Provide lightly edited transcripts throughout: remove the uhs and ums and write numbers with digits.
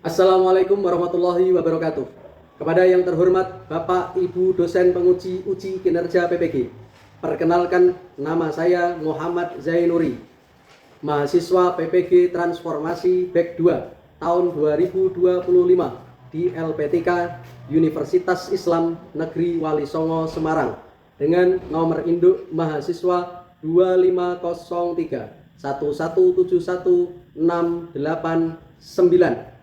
Assalamualaikum warahmatullahi wabarakatuh. Kepada yang terhormat Bapak Ibu dosen penguji uji kinerja PPG, perkenalkan nama saya Muhammad Zainuri, mahasiswa PPG Transformasi Bek 2 tahun 2025 di LPTK Universitas Islam Negeri Wali Songo Semarang dengan nomor induk mahasiswa 2503 1171689.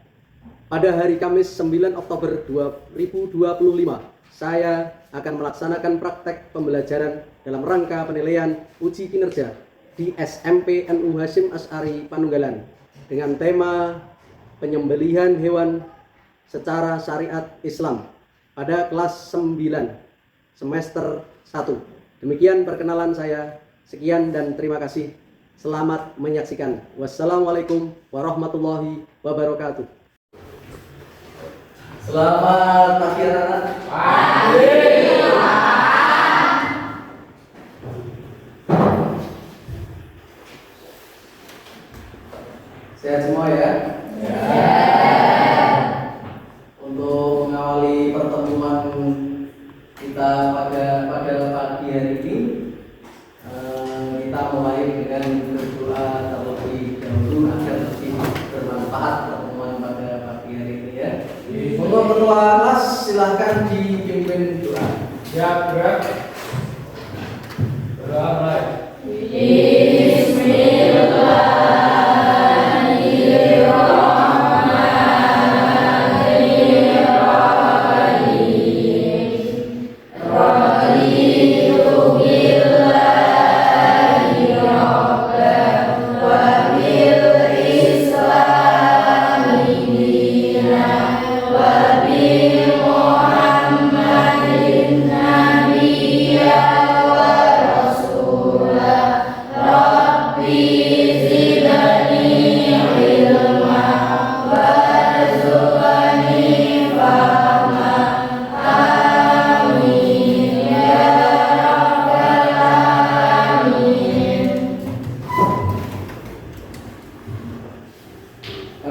Pada hari Kamis 9 Oktober 2025, saya akan melaksanakan praktek pembelajaran dalam rangka penilaian uji kinerja di SMP NU Hasyim Asy'ari Panunggalan dengan tema penyembelihan hewan secara syariat Islam pada kelas 9 semester 1. Demikian perkenalan saya. Sekian dan terima kasih. Selamat menyaksikan. Wassalamualaikum warahmatullahi wabarakatuh. Selamat pagi anak-anak. Pagi. Sehat semua ya? Ya. Untuk mengawali pertemuan kita pada pagi hari ini, kita mulai dengan berdoa terlebih dahulu agar lebih bermanfaat pertemuan pada pagi hari ini ya. Untuk ketua kelas silahkan dipimpin doa. Siap, gerak. Doa mulai.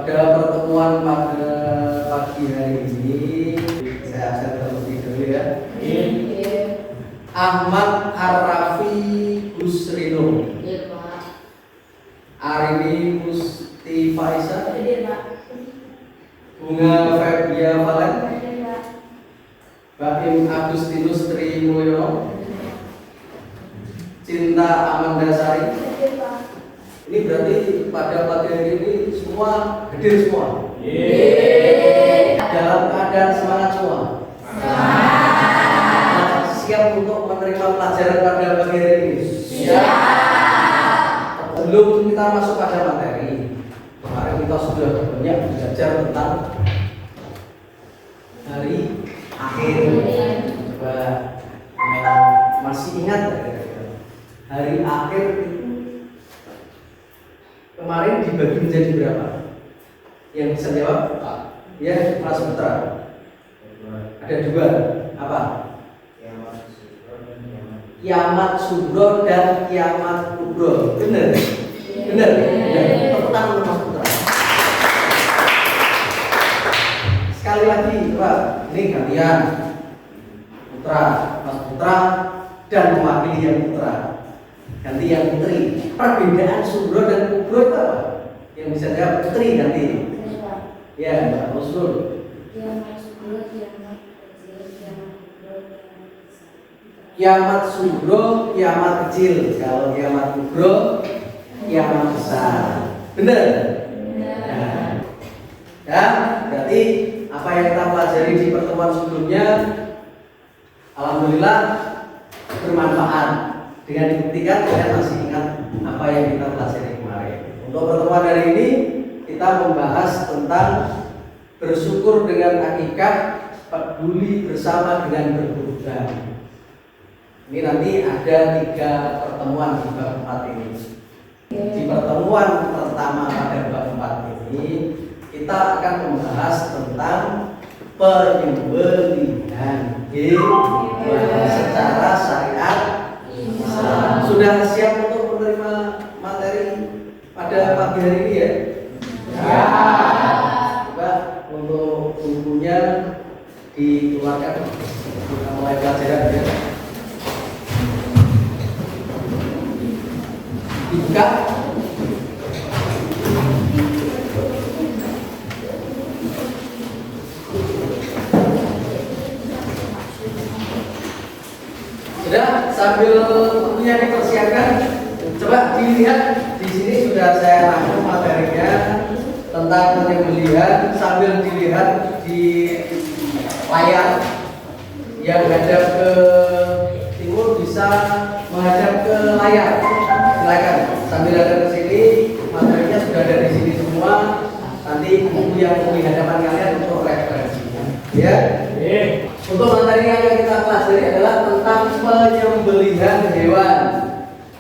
Pada pertemuan pada pagi hari ini, saya absen terlebih dahulu ya. Ahmad Arafi Busrino, Arini Musti Faisa, Bunga Febia Valen, Baim Agustinus Tri Mulyono, Cinta Amanda Sari. Ini berarti pada pagi hari ini semua hadir semua. Dalam keadaan semangat semua. Siap untuk menerima pelajaran pada pagi hari ini. Siap. Sebelum kita masuk pada materi, kemarin kita sudah banyak belajar tentang hari akhir. Coba masih ingat hari akhir itu kemarin dibagi menjadi berapa? Yang bisa jawab? Ya, Mas Putra. Ada dua. Apa? Kiamat Sugro dan Kiamat Kubro. Benar? Benar. Tepuk tangan untuk Mas Putra. Sekali lagi, coba. Ini kalian Putra, Mas Putra dan mewakili yang Putra. Ganti yang putri. Perbedaan Sugro dan Kubro itu apa? Yang bisa jawab putri nanti. Ya, Mbak Musnul. Kiamat Sugro, kiamat kecil. Kalau kiamat Kubro, kiamat besar. Benar? Benar. Ya, berarti apa yang kita pelajari di pertemuan sebelumnya, alhamdulillah bermanfaat. Dengan dibuktikan kalian masih ingat apa yang kita pelajari kemarin. Untuk pertemuan hari ini kita membahas tentang bersyukur dengan akikah, peduli bersama dengan berkurban. Ini nanti ada 3 pertemuan di bab 4 ini. Di pertemuan pertama pada bab 4 ini kita akan membahas tentang penyembelihan hewan secara syariat Islam. Sudah siap untuk menerima materi pada pagi hari ini ya? Ya. Coba dibuka. Sudah, sambil tentunya dipersiapkan, coba dilihat di sini sudah saya rangkum materinya tentang penyembelihan sambil dilihat di layar yang menghadap ke timur bisa menghadap ke layar. Silakan sambil ada ke sini, materinya sudah ada di sini semua. Nanti buku yang di hadapan kalian untuk referensinya. Ya. Untuk materi yang kita pelajari adalah tentang penyembelihan hewan.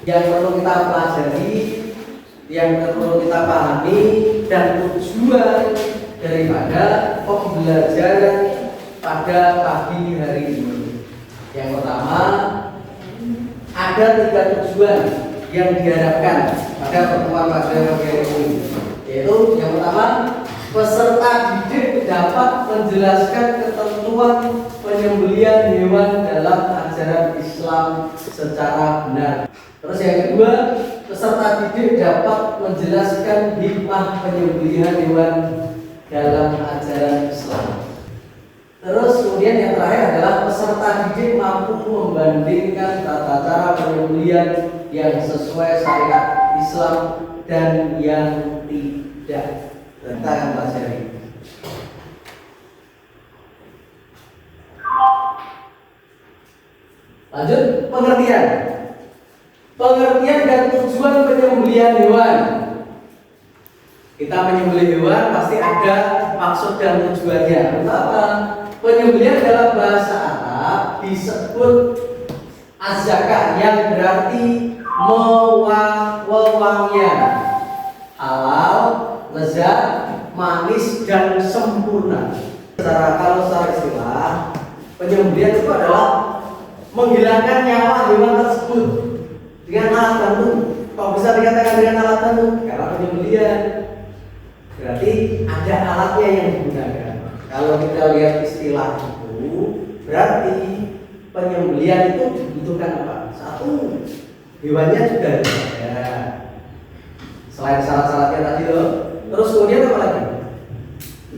Yang perlu kita pelajari, yang perlu kita pahami, dan tujuan daripada pembelajaran pada pagi hari ini. Yang pertama, ada 3 tujuan yang diharapkan pada pertemuan pada hari ini, yaitu yang pertama, peserta didik dapat menjelaskan ketentuan penyembelihan hewan dalam ajaran Islam secara benar. Terus yang kedua, peserta didik dapat menjelaskan hikmah penyembelihan hewan dalam ajaran Islam. Terus kemudian yang terakhir adalah peserta didik mampu membandingkan tata cara penyembelihan yang sesuai syariat Islam dan yang tidak. Kita akan pelajari. Lanjut, pengertian. Pengertian dan tujuan penyembelihan hewan. Kita menyembelih hewan pasti ada maksud dan tujuannya. Pertama, penyembelihan dalam bahasa Arab disebut azakah, yang berarti wewangian, halal, lezat, manis, dan sempurna. Kalau secara istilah, penyembelihan itu adalah menghilangkan nyawa hewan tersebut dengan alat bantu. Kok bisa dikatakan dengan alat bantu? Karena penyembelihan berarti ada alatnya yang digunakan. Kalau kita lihat istilah itu, berarti penyembelihan itu dibutuhkan apa? Satu, hewannya juga harus ada. Selain syarat-syaratnya tadi loh. Terus kemudian apa lagi?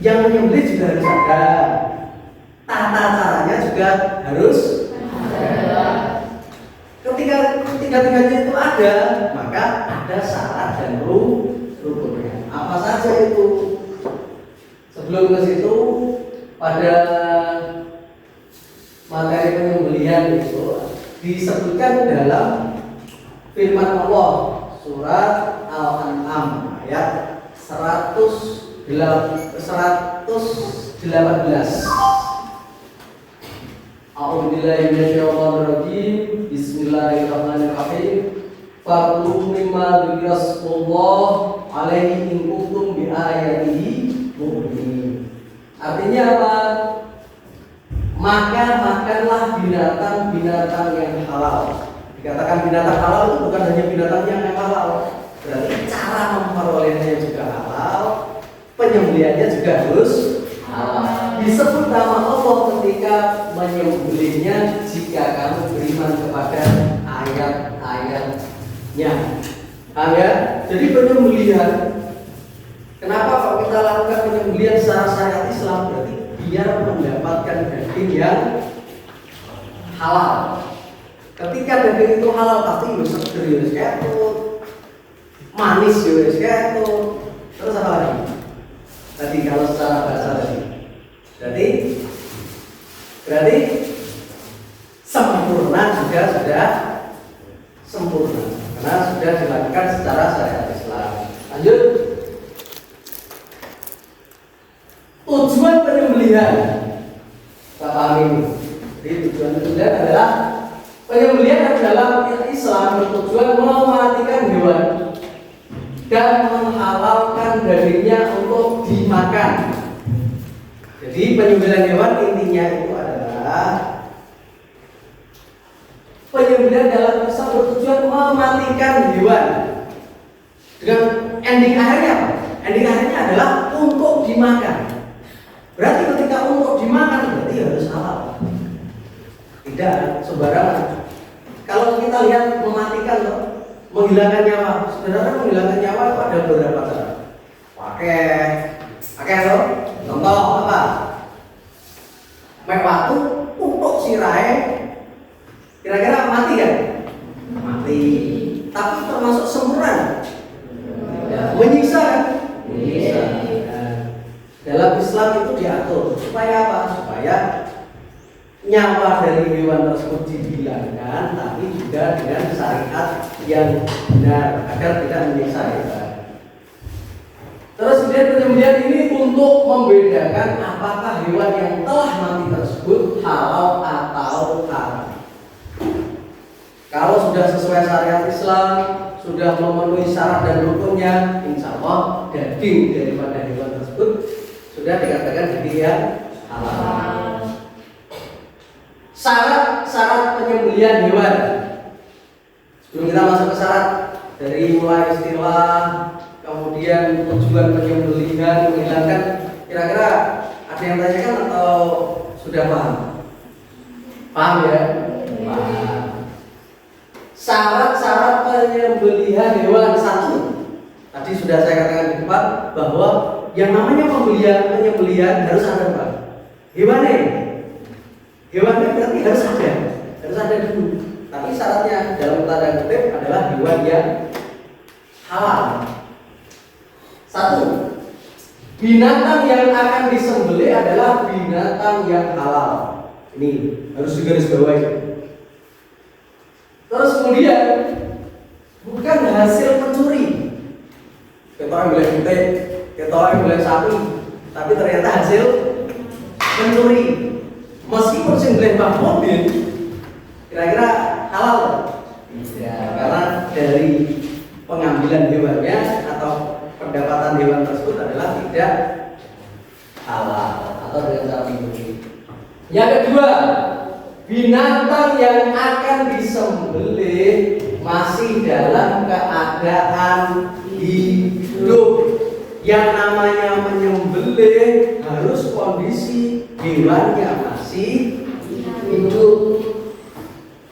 Yang menyembelih juga harus ada. Tata caranya juga harus ada. Ketika tiga-tiganya itu ada, maka ada syarat dan rukunnya. Apa saja itu? Sebelum ke situ, pada materi penyembelihan itu disebutkan dalam firman Allah surat Al-An'am ayat 118. A'udzubillahi minasyaitonirrajim. Bismillahirrahmanirrahim. Fakulu mimma dzikra alaihi in kuntum bi ayatihi mu'minin. Artinya apa? Maka makanlah binatang-binatang yang halal. Dikatakan binatang halal itu bukan hanya binatang yang halal, berarti cara memperolehnya juga halal, penyembelihannya juga harus halal. Disebut nama Allah ketika menyembelihnya jika kamu beriman kepada ayat-ayatnya. Paham ya? Jadi penyembelihan, kenapa kalau kita lakukan penyembelihan secara syariat Islam, berarti biar mendapatkan daging yang halal. Ketika daging itu halal pasti seger ya seketut, manis ya seketut. Terus apa lagi? Tadi kalau secara bahasa tadi, berarti sempurna juga sudah sempurna karena sudah dilakukan secara syariat Islam. Lanjut. Tujuan penyembelihan, kita pahami ini. Jadi tujuan penyembelihan adalah penyembelihan dalam Islam bertujuan mematikan hewan dan menghalalkan dagingnya untuk dimakan. Jadi penyembelihan hewan intinya itu adalah penyembelihan dalam Islam bertujuan mematikan hewan. Dengan ending akhirnya apa? Ending akhirnya adalah untuk dimakan. Berarti ketika untuk dimakan berarti harus halal. Tidak sembarangan. Kalau kita lihat mematikan loh, menghilangkan nyawa. Sebenarnya menghilangkan nyawa itu ada beberapa cara. Pakai loh. Contoh apa? Mek waktu untuk sirahe kira-kira mati kan? Mati. Tapi termasuk semburan. Ya, menyiksa kan? Menyiksa. Nah, dalam Islam itu diatur supaya apa? Supaya nyawa dari hewan tersebut dihilangkan, tapi juga dengan syariat yang benar agar tidak menyiksa hewan. Terus kemudian penyembelihan ini untuk membedakan apakah hewan yang telah mati tersebut halal atau haram. Kalau sudah sesuai syariat Islam, sudah memenuhi syarat dan rukunnya, insya Allah daging daripada hewan tersebut sudah dikatakan daging yang halal. Syarat penyembelihan hewan. Sebelum kita masuk ke syarat, dari mulai istilah, kemudian tujuan penyembelihan, menghilangkan, kira-kira ada yang tanyakan atau sudah paham? Paham ya? Paham. Syarat-syarat penyembelihan hewan satu. Tadi sudah saya katakan di depan bahwa yang namanya penyembelihan harus ada apa? Hewannya berarti harus ada dulu. Tapi syaratnya dalam tanda kutip adalah hewan yang halal. Satu, binatang yang akan disembelih adalah binatang yang halal. Ini harus digarisbawahi. Terus kemudian bukan hasil pencuri. Kita yang boleh gede, kita yang boleh sapi, tapi ternyata hasil pencuri. Meskipun sembelih mahmudin, kira-kira halal? Ya, karena dari pengambilan hewannya atau pendapatan hewan tersebut adalah tidak halal atau dengan cara mencuri. Yang kedua, binatang yang akan disembelih masih dalam keadaan hidup. Yang namanya menyembelih harus kondisi hewannya masih hidup.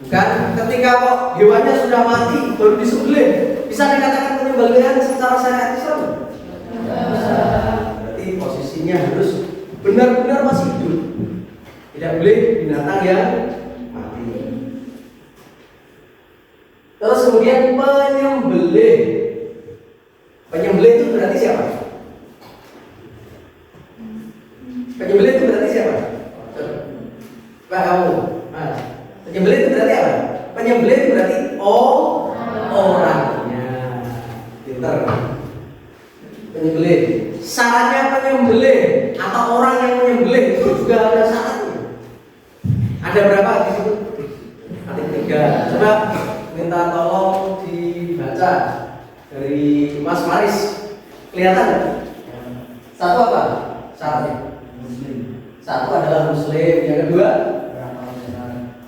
Bukan ketika kok hewannya sudah mati baru disembelih. Bisa dikatakan penyembelihan secara syariat Islam? Berarti posisinya harus benar-benar masih hidup. Tidak boleh binatang yang mati. Terus kemudian penyembelih. Penyembelih itu berarti siapa? Penyembelih itu berarti siapa? Pak kamu. Nah, penyembelih itu berarti apa? Penyembelih itu berarti orangnya. Pintar. Penyembelih. Syaratnya penyembelih atau orang yang menyembelih itu juga ada syaratnya. Ada berapa di situ? Ada 3. Coba minta tolong dibaca dari Mas Maris. Kelihatan? Satu apa? Syaratnya. Satu adalah muslim. Yang kedua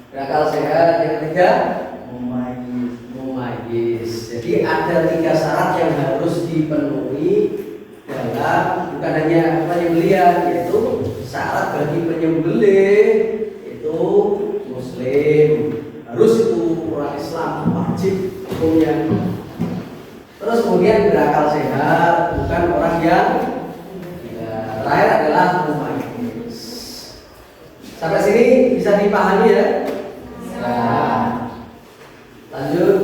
berakal sehat. Yang ketiga mumayyiz. Jadi ada 3 syarat yang harus dipenuhi dalam bukan hanya penyembelihan, yaitu syarat bagi penyembelih itu muslim, harus itu orang Islam, wajib hukumnya. Terus kemudian berakal sehat, bukan orang yang terakhir adalah mumayyiz. Sampai sini bisa dipahami ya? Nah, lanjut.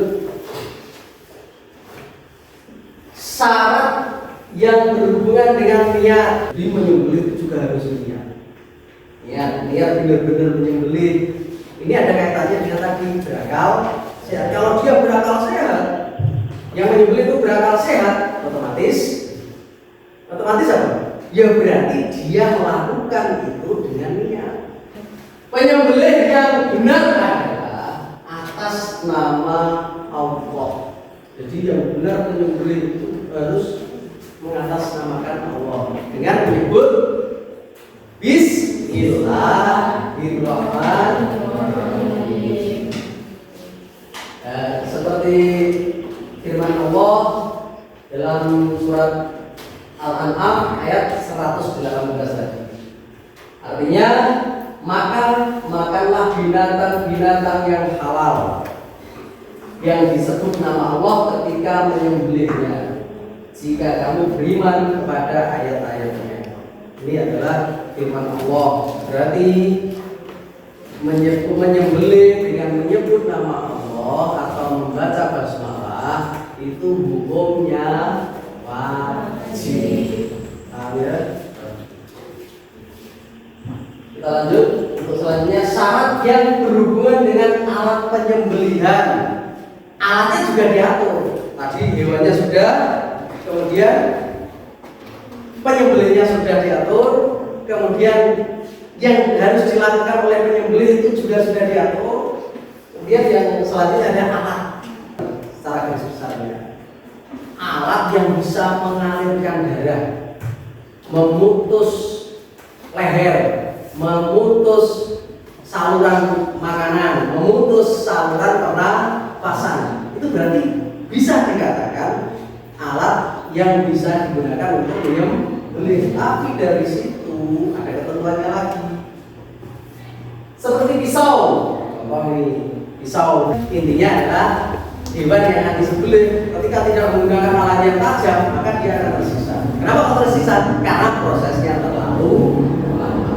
Syarat yang berhubungan dengan niat. Jadi menyembelih itu juga harus niat. Niat benar-benar menyembelih. Ini ada kaitannya dengan tadi berakal sehat. Kalau dia berakal sehat, yang menyembelih itu berakal sehat, otomatis apa? Ya berarti dia melakukan itu dengan niat. Penyembelih yang benar adalah atas nama Allah. Jadi yang benar penyembelih itu harus mengatasnamakan Allah dengan menyebut Bismillahirrahmanirrahim. Seperti firman Allah dalam surat Al-An'am ayat 118 tadi. Artinya, makanlah binatang-binatang yang halal. yang disebut nama Allah ketika menyembelihnya. Jika kamu beriman kepada ayat-ayatnya. Ini adalah firman Allah. Berarti menyembelih dengan menyebut nama Allah atau membaca basmalah itu hukumnya wajib. Ya. Kita lanjut untuk selanjutnya, syarat yang berhubungan dengan alat penyembelihan. Alatnya juga diatur. Tadi hewannya sudah, kemudian penyembelihnya sudah diatur, kemudian yang harus dilakukan oleh penyembelih itu juga sudah diatur. Kemudian yang selanjutnya ada alat. Secara garis besarnya, alat yang bisa mengalirkan darah, memutus leher, memutus saluran makanan, memutus saluran pernapasan. Itu berarti bisa dikatakan alat yang bisa digunakan untuk menyembelih. Tapi dari situ ada ketentuannya lagi. Seperti pisau. Contoh ini, pisau intinya adalah hewan yang akan disembelih. Ketika tidak menggunakan alat yang tajam, maka dia akan tersisa. Kenapa kok tersisa? Karena prosesnya terlalu lama.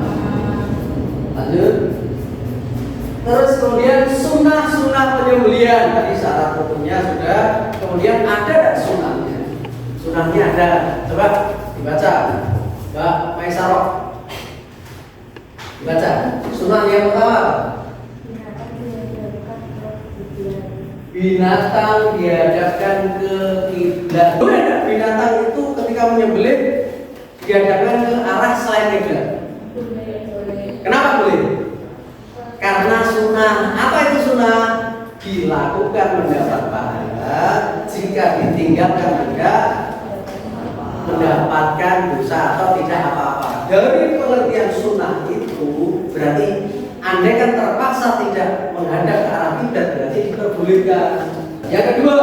Lanjut. Terus kemudian sunnah penyembelihan. Tadi syarat hukumnya sudah. Kemudian ada dan sunnahnya. Sunnahnya ada. Coba dibaca, Mbak Maisarok. Dibaca. Sunnah yang pertama. Binatang dihadapkan ke kiblat. Boleh tidak binatang itu ketika menyembelih dihadapkan ke arah selain kiblat? Kenapa boleh? Karena sunnah. Apa itu sunnah? Dilakukan mendapat pahala, jika ditinggalkan tidak mendapatkan dosa atau tidak apa-apa. Dari pengertian sunnah itu berarti andai kan terpaksa tidak menghadap ke arah kiblat berarti diperbolehkan. Yang kedua,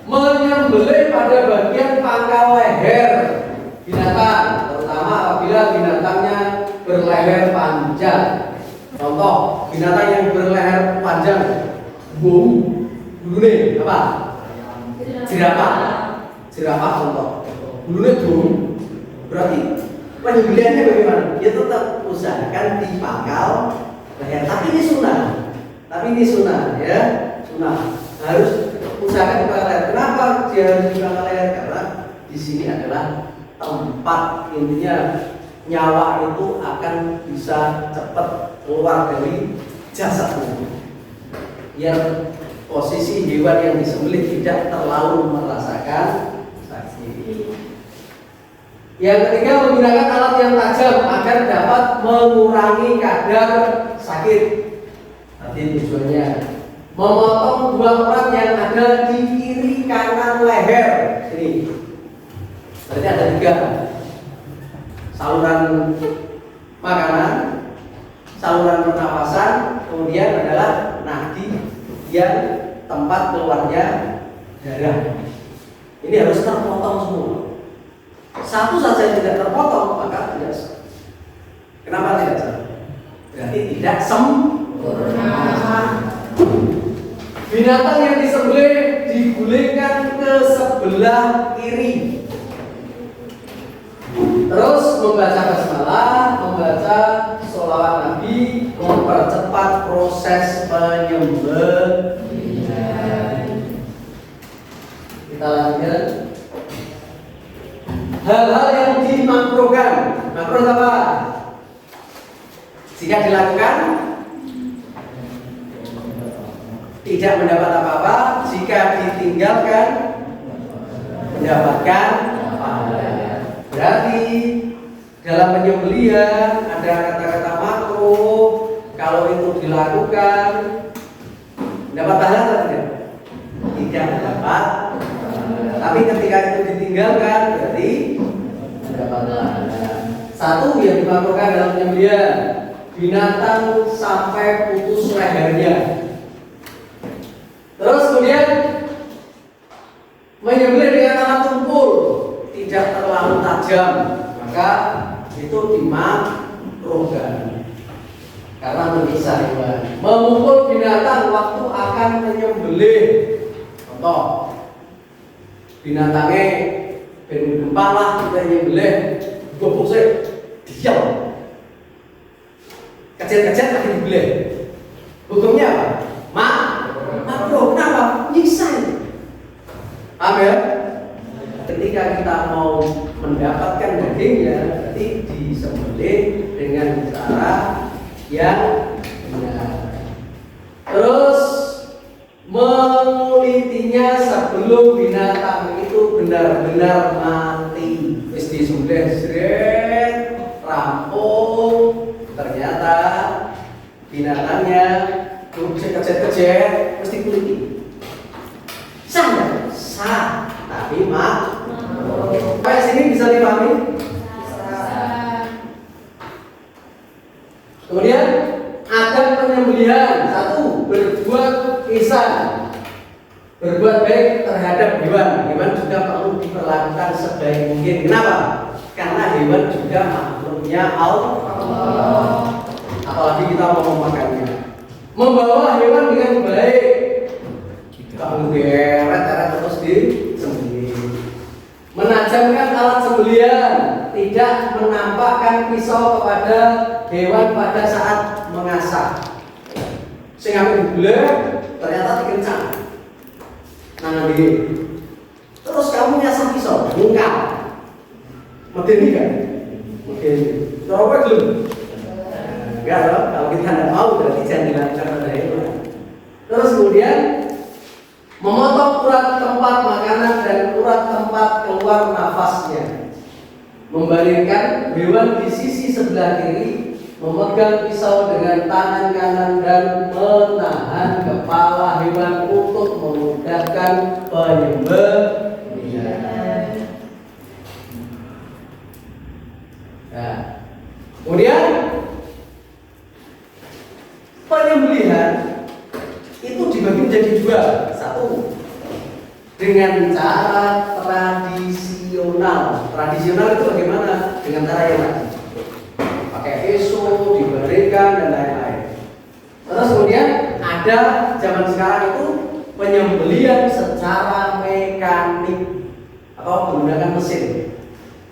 menyembelih pada bagian pangkal leher binatang, terutama apabila binatangnya berleher panjang. Contoh, binatang yang berleher panjang, bulunya apa? Jerapah contoh. Bulunya berarti penyembelihannya bagaimana? Dia tetap usahakan di pangkal leher. Tapi ini sunnah, ya. Sunnah harus usahakan di pangkal leher. Kenapa dia harus di pangkal leher? Karena di sini adalah tempat intinya nyawa itu akan bisa cepat keluar dari jasadnya. Biar posisi hewan yang disembelih tidak terlalu merasakan sakit. Yang ketiga, menggunakan alat yang tajam agar dapat mengurangi kadar sakit. Nanti tujuannya memotong buah urat yang ada di kiri kanan leher. Ini berarti ada 3: saluran makanan, saluran pernapasan, kemudian adalah nadi yang tempat keluarnya darah. Ini harus terpotong semua. Satu saja yang tidak terpotong maka tidak sah. Kenapa tidak sah? Berarti tidak sempurna. Binatang yang disembelih digulingkan ke sebelah kiri. Terus membaca basmalah, membaca sholawat Nabi, mempercepat proses penyembelihan. Kita lanjutkan. Hal-hal yang dimakruhkan. Makruh apa? Jika dilakukan tidak mendapat apa-apa, jika ditinggalkan mendapatkan pahala. Berarti dalam penyembelihan ada kata-kata makruh. Kalau itu dilakukan dapat pahala atau tidak? Tidak mendapat. Tapi ketika itu ditinggalkan berarti mendapat pahala. Satu yang dimakruhkan dalam penyembelihan, binatang sampai putus lehernya. Terus kemudian menyembelih dengan alat tumpul tidak terlalu tajam, maka itu dimakruhkan karena menyiksa hewan. Memukul binatang waktu akan menyembelih Contoh, binatangnya ben gempal lah kita nyembelih gobok sih diam kecil-kecil lagi dibelih. Hukumnya apa? Makruh. Kenapa? Nyiksa. Paham ya? Ketika kita mau mendapatkan dagingnya, berarti disembelih dengan cara yang benar. Terus mengulitinya sebelum binatang itu benar-benar mati. Wis disembelih sret, rampung, ternyata binatangnya kecil-kecil mesti kuliti. Sah nggak? Sah, tapi sampai sini bisa dipahami? Kemudian ada penyembelihan. Satu, berbuat ihsan, berbuat baik terhadap hewan. Hewan juga perlu diperlakukan sebaik mungkin. Kenapa? Karena hewan juga makhluknya Allah. Apalagi kita mau memakannya. Membawa hewan dengan baik. Kamu geret terus disembelih. Menajamkan alat sembelihan, tidak menampakkan pisau kepada hewan pada saat mengasah. Sehingga dibeleh, ternyata dikencang. Nah, begini. Terus kamu nyasah pisau, bungkam. Medeni kan? Medeni. Coba dulu. Enggak loh, kalau kita tidak mau berarti jangan dilakukan pada hewan. Terus kemudian memotong urat tempat makanan dan urat tempat keluar nafasnya. Membaringkan hewan di sisi sebelah kiri, memegang pisau dengan tangan kanan dan menahan kepala hewan untuk memudahkan penyembelihan. Nah, kemudian penyembelihan itu dibagi menjadi dua. Satu, dengan cara tradisional. Tradisional itu bagaimana? Dengan cara yang tadi, pakai pisau, dibaringkan dan lain-lain. Terus kemudian ada zaman sekarang itu penyembelihan secara mekanik atau menggunakan mesin.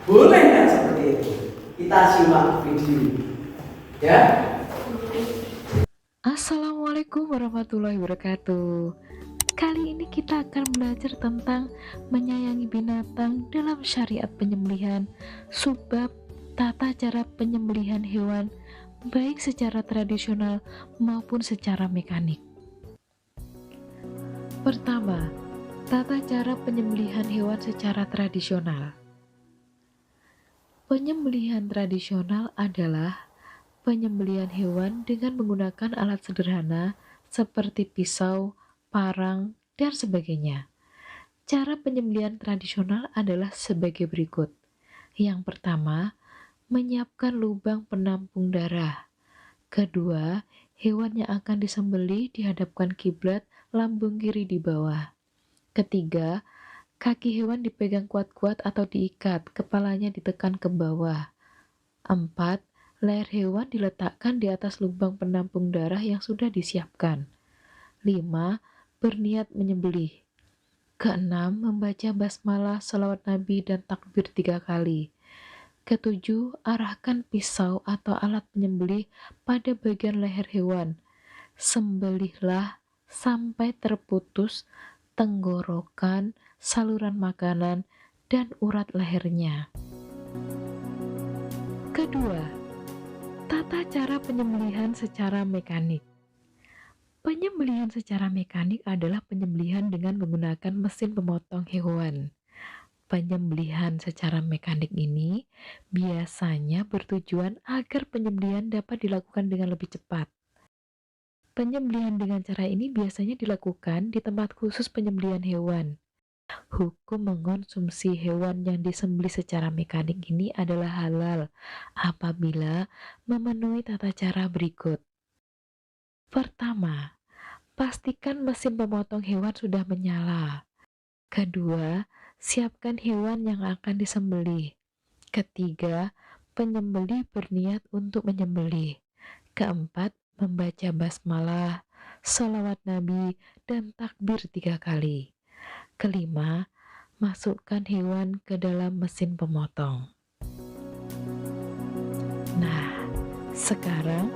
Boleh nggak seperti itu? Kita simak video, ya. Assalamualaikum warahmatullahi wabarakatuh. Kali ini kita akan belajar tentang menyayangi binatang dalam syariat penyembelihan, subbab tata cara penyembelihan hewan baik secara tradisional maupun secara mekanik. Pertama, tata cara penyembelihan hewan secara tradisional. Penyembelihan tradisional adalah penyembelihan hewan dengan menggunakan alat sederhana seperti pisau, parang, dan sebagainya. Cara penyembelihan tradisional adalah sebagai berikut. Yang pertama, menyiapkan lubang penampung darah. Kedua, hewan yang akan disembelih dihadapkan kiblat, lambung kiri di bawah. Ketiga, kaki hewan dipegang kuat-kuat atau diikat, kepalanya ditekan ke bawah. 4. Leher hewan diletakkan di atas lubang penampung darah yang sudah disiapkan. 5. Berniat menyembelih. Keenam, membaca basmalah, salawat Nabi, dan takbir 3 kali. Ketujuh, arahkan pisau atau alat penyembelih pada bagian leher hewan. Sembelihlah sampai terputus tenggorokan, saluran makanan, dan urat lehernya. Kedua, tata cara penyembelihan secara mekanik. Penyembelihan secara mekanik adalah penyembelihan dengan menggunakan mesin pemotong hewan. Penyembelihan secara mekanik ini biasanya bertujuan agar penyembelihan dapat dilakukan dengan lebih cepat. Penyembelihan dengan cara ini biasanya dilakukan di tempat khusus penyembelihan hewan. Hukum mengonsumsi hewan yang disembelih secara mekanik ini adalah halal apabila memenuhi tata cara berikut. Pertama, pastikan mesin pemotong hewan sudah menyala. Kedua, siapkan hewan yang akan disembelih. Ketiga, penyembelih berniat untuk menyembelih. Keempat, membaca basmalah, salawat Nabi, dan takbir 3 kali. Kelima, masukkan hewan ke dalam mesin pemotong. Nah, sekarang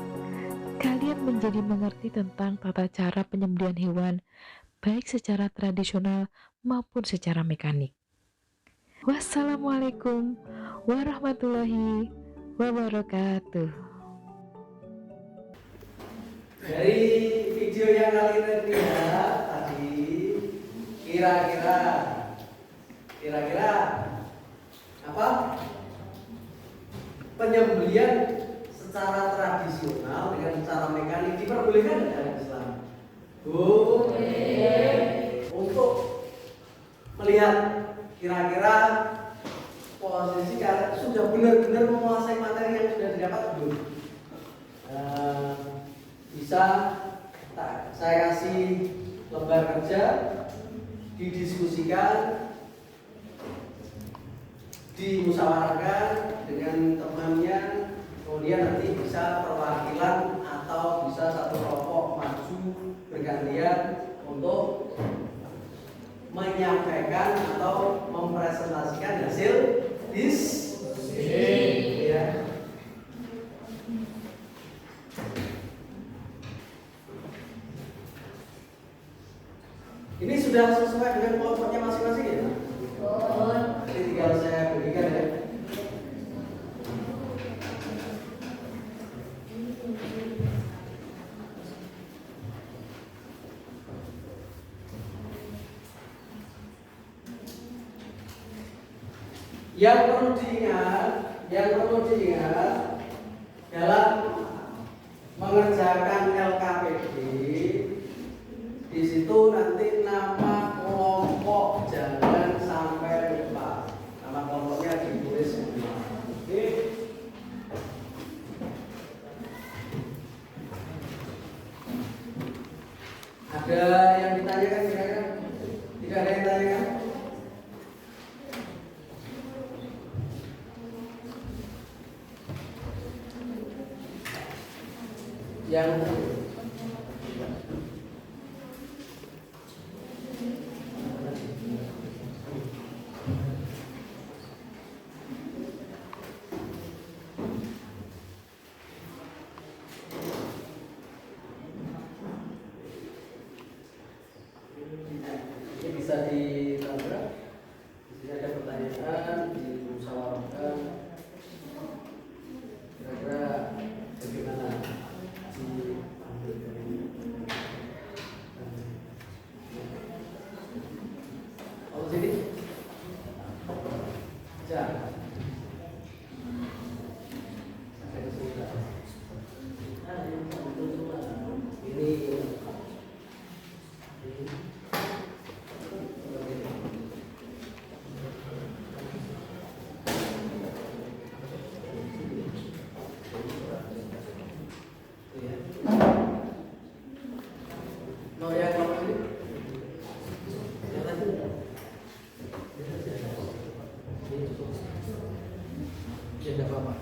kalian menjadi mengerti tentang tata cara penyembelihan hewan, baik secara tradisional maupun secara mekanik. Wassalamualaikum warahmatullahi wabarakatuh. Dari video yang kalian lihat tadi, kira-kira apa? Penyembelihan secara tradisional dengan cara mekanik diperbolehkan dalam Islam? Boleh. Untuk melihat kira-kira posisi kalian sudah benar-benar menguasai materi yang sudah didapat belum? Bisa saya kasih lembar kerja, didiskusikan, dimusyawarahkan dengan temannya, kemudian nanti bisa perwakilan atau bisa satu kelompok maju bergantian untuk menyampaikan atau mempresentasikan hasil diskusi. Ya. Ini sudah sesuai dengan kelompoknya masing-masing ya? Jadi tinggal saya berikan ya. Yang perlu diingat dalam mengerjakan LKPD, di situ nanti nama kelompok jangan sampai lupa. Nama kelompoknya ditulis semua. Oke. Ada yang ditanyakan kira-kira? Tidak ada yang ditanyakan? Yang ini bisa ditambah. Di sini ada pertanyaan, dimusyawarahkan. Kira-kira bagaimana? Oh sini, jangan. Mau yang mana ini? Yang tadi? Ya, tidak apa-apa.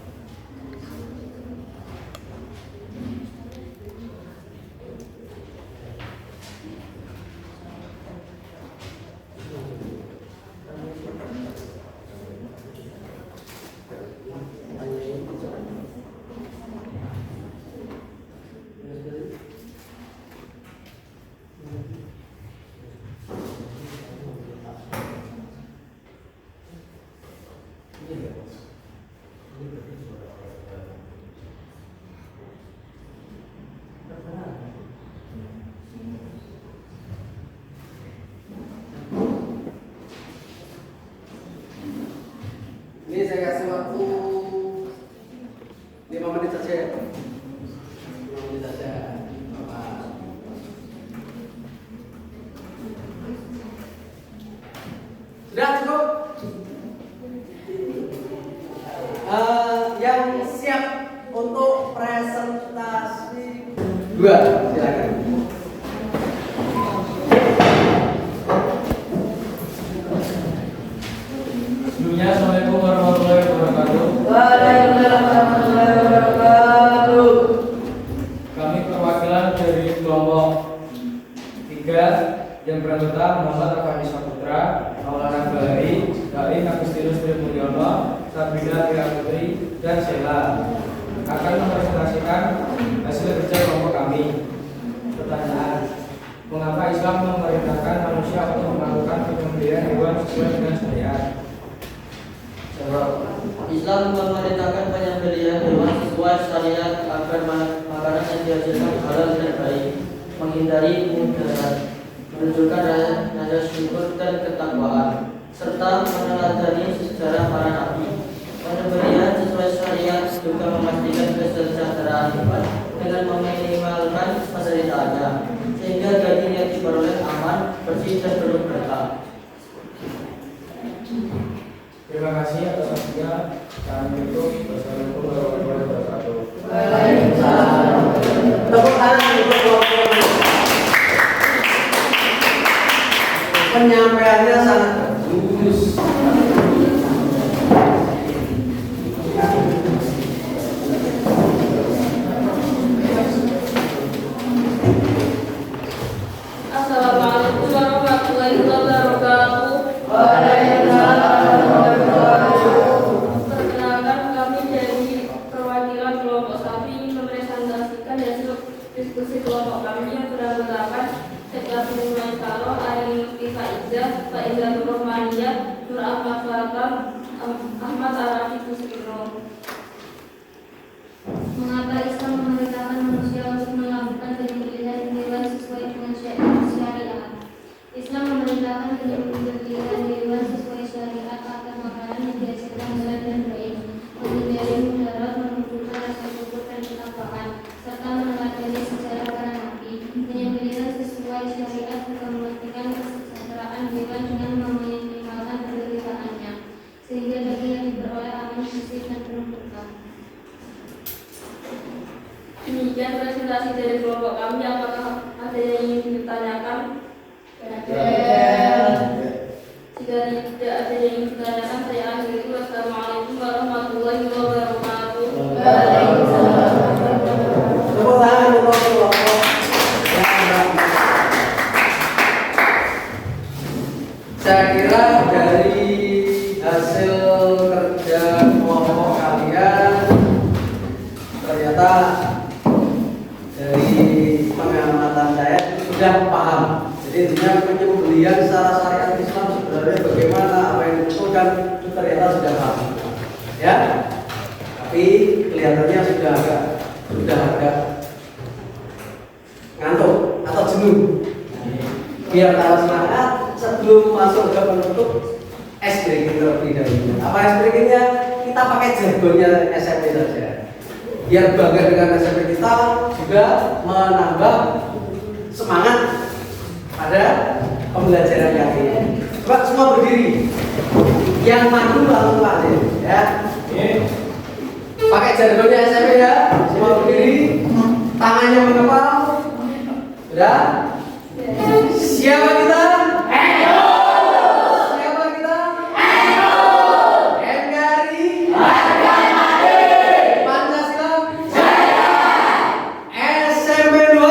Ini saya kasih waktu 5 menit saja ya. 5 menit saja. Sudah cukup? Yang siap untuk presentasi 2, silakan. Sebelumnya, Assalamualaikum warahmatullahi wabarakatuh. Waalaikumsalam warahmatullahi wabarakatuh. Kami perwakilan dari kelompok 3 yang beranggota adalah Muhammad Afandi Saputra, Maulana Bahari, Dai Agustinus Tri Mulyono, Sabrina Tia Putri, dan Sheila akan mempresentasikan hasil kerja kelompok kami. Pertanyaan: mengapa Islam memerintahkan manusia untuk melakukan penyembelihan hewan sesuai dengan syariat? Jawab. Islam memerintahkan penyembelihan hewan sesuai syariat agar makanan yang dihasilkan halal dan baik, menghindari mudarat, menunjukkan rasa syukur dan ketakwaan, serta meneladani sejarah para nabi. Penyembelihan sesuai syariat juga memastikan kesejahteraan hewan dengan meminimalkan penderitaannya, sehingga daging yang diperoleh aman, bersih dan penuh berkah. Terima kasih atas waktunya. Kami tutup. Wassalamualaikum warahmatullahi wabarakatuh. Waalaikumsalam. Tepuk tangan untuk kelompok. Penyampaiannya sangat bagus. Assalamualaikum warahmatullahi wabarakatuh. Perkenalkan, kami dari perwakilan kelompok kami ingin mempresentasikan hasil diskusi kelompok kami yang beranggotakan Sekda Pengumuman Karo, Ain Faidah, Faidah Rohmaniyah, Nur Ahmad Fatam, Ahmad Arafi Kusrino. Mengapa Islam memerintahkan manusia untuk melakukan penyembelihan hewan sesuai dengan syariat? Islam memerintahkan penyembelihan hewan sesuai syariat agar makanan yang dihasilkan halal dan baik, menghindari mudarat, menunjukkan rasa syukur dan ketakwaan, serta meneladani sejarah para nabi. Penyembelihan sesuai syariat juga memastikan kesejahteraan hewan dengan meminimalkan penderitaannya, sehingga daging yang diperoleh aman, bersih dan penuh berkah. Demikian presentasi dari kelompok kami. Apakah ada yang ingin ditanyakan? Jika tidak ada yang ingin ditanyakan, saya akhiri. Wassalamualaikum warahmatullahi wabarakatuh. Tepuk tangan untuk kelompok yang saya kira dari hasil kerja kelompok kalian ternyata dari pengamatan saya sudah paham. Jadi intinya penyembelihan secara syariat Islam sebenarnya bagaimana, apa yang itu kan ternyata sudah paham. Ya, tapi kelihatannya sudah agak ngantuk atau jenuh. Biar tahu semangat sebelum masuk ke penutup ice breaking terlebih dahulu. Apa ice breakingnya? Kita pakai jargonnya SMP saja. Biar bangga dengan SMP kita, juga menambah semangat pada pembelajaran kali ini. Coba semua berdiri. Yang maju langsung aja, ya. Pakai jargonnya SMP ya. Semua berdiri. Tangannya mengepal. Sudah? Siapa kita? Siapa kita? NKRI. Pancasila. SMP 2.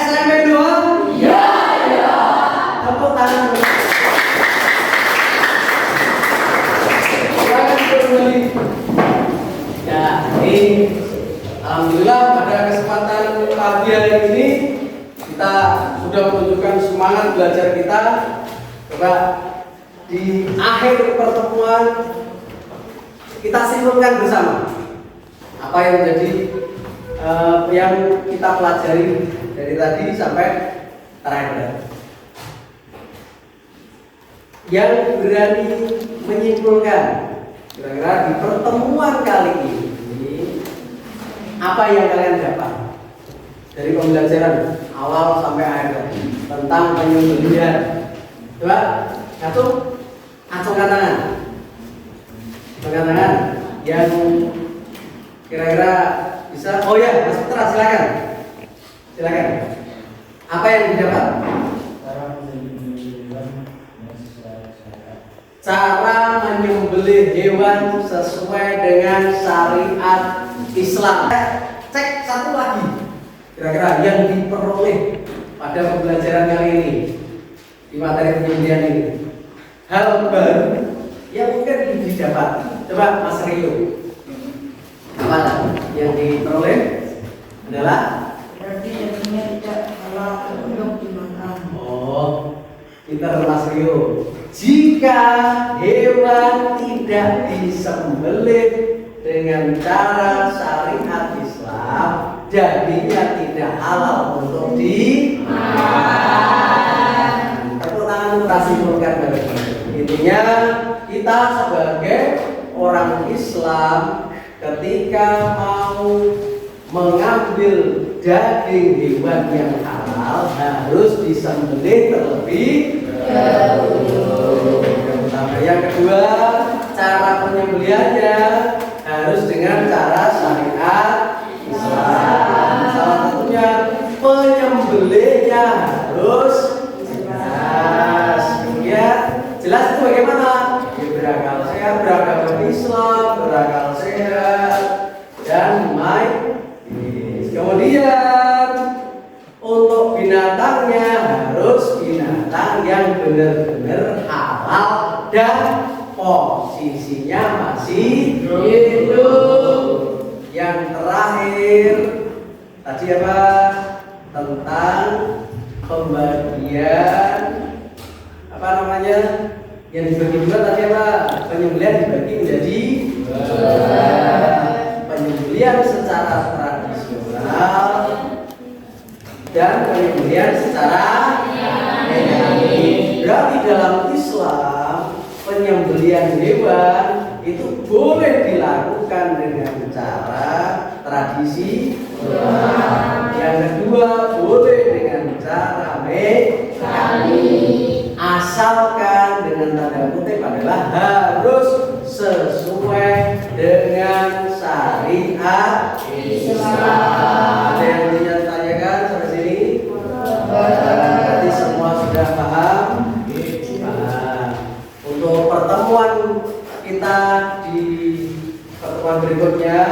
SMP 2. Tepuk tangan. Silakan kembali. Ya, ini alhamdulillah pada kesempatan pagi hari ini kita sudah menunjukkan semangat belajar kita. Coba di akhir pertemuan kita simpulkan bersama apa yang menjadi yang kita pelajari dari tadi sampai terakhir. Yang berani menyimpulkan kira-kira di pertemuan kali ini apa yang kalian dapat dari pembelajaran awal sampai akhir tentang penyembelihan? Coba acungkan tangan. Acungkan tangan yang kira-kira bisa. Oh ya, Mas Putra, silakan. Silakan. Apa yang didapat? Cara menyembelih hewan sesuai dengan syariat Islam. Cek satu lagi. Kira-kira yang diperoleh pada pembelajaran kali ini di materi penyembelihan ini? Hal baru yang mungkin didapat. Coba Mas Rio. Apa yang diperoleh adalah berarti jadinya tidak halal untuk dimakan. oh, pintar Mas Rio. Jika hewan tidak disembelih dengan cara syariat Islam, dagingnya tidak halal untuk dimakan. Tepuk tangan kita simpulkan bareng-bareng. Intinya kita sebagai orang Islam ketika mau mengambil daging hewan yang halal harus disembelih terlebih dahulu. Yang pertama, yang kedua, cara penyembelihannya harus dengan cara syariat Islam. Salah satunya penyembelihnya harus jelas. Kemudian jelas itu bagaimana? Ya, berakal sehat, beragama Islam, berakal sehat dan manis. Kemudian untuk binatangnya harus binatang yang benar-benar halal dan posisinya masih hidup. Yang terakhir tadi apa? Tentang pembagian apa namanya? Yang dibagi dua tadi apa? Penyembelihan dibagi menjadi penyembelihan secara tradisional dan penyembelihan secara mekanik. Berarti dalam Islam penyembelihan hewan itu boleh dilakukan dengan cara tradisi. Yang kedua boleh dengan cara mekanik. Asalkan dengan tanda kutip adalah harus sesuai dengan syariat Islam. Ada yang ditanyakan sampai sini? Berarti semua sudah paham? Paham. Untuk pertemuan kita di pertemuan berikutnya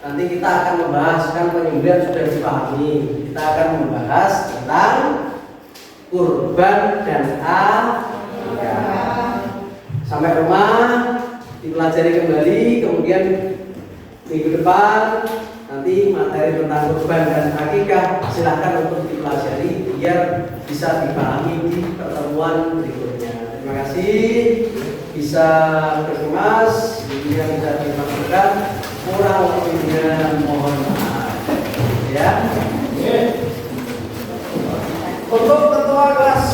nanti kita akan membahaskan penyembelihan sudah dipahami. Kita akan membahas tentang kurban dan akikah. Sampai rumah dipelajari kembali, kemudian minggu depan nanti materi tentang kurban dan akikah silahkan untuk dipelajari biar bisa dipahami di pertemuan berikutnya. Terima kasih, bisa berkemas, yang bisa dimaksudkan, kurang lebihnya mohon maaf. Ya. Untuk ketua kelas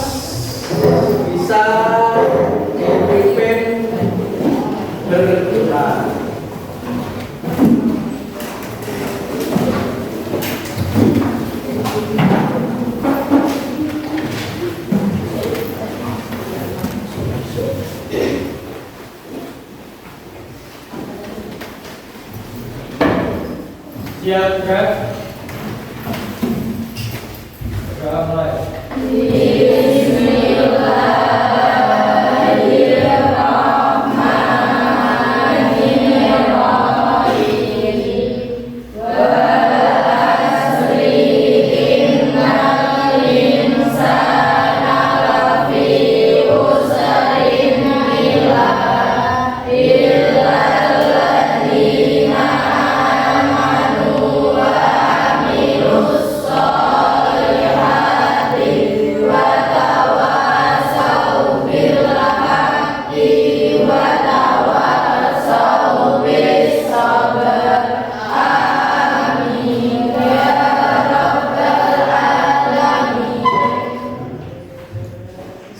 bisa dipimpin berdua. Siap, Kak? Sudah mulai.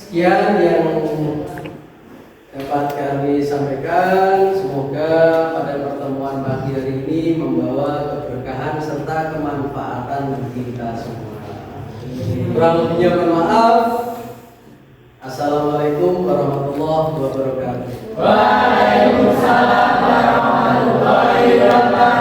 Sekian yang dapat kami sampaikan. Semoga pada pertemuan pagi hari ini membawa keberkahan serta kemanfaatan bagi kita semua. Kurang lebihnya mohon maaf. Assalamualaikum warahmatullahi wabarakatuh. Waalaikumsalam warahmatullahi wabarakatuh.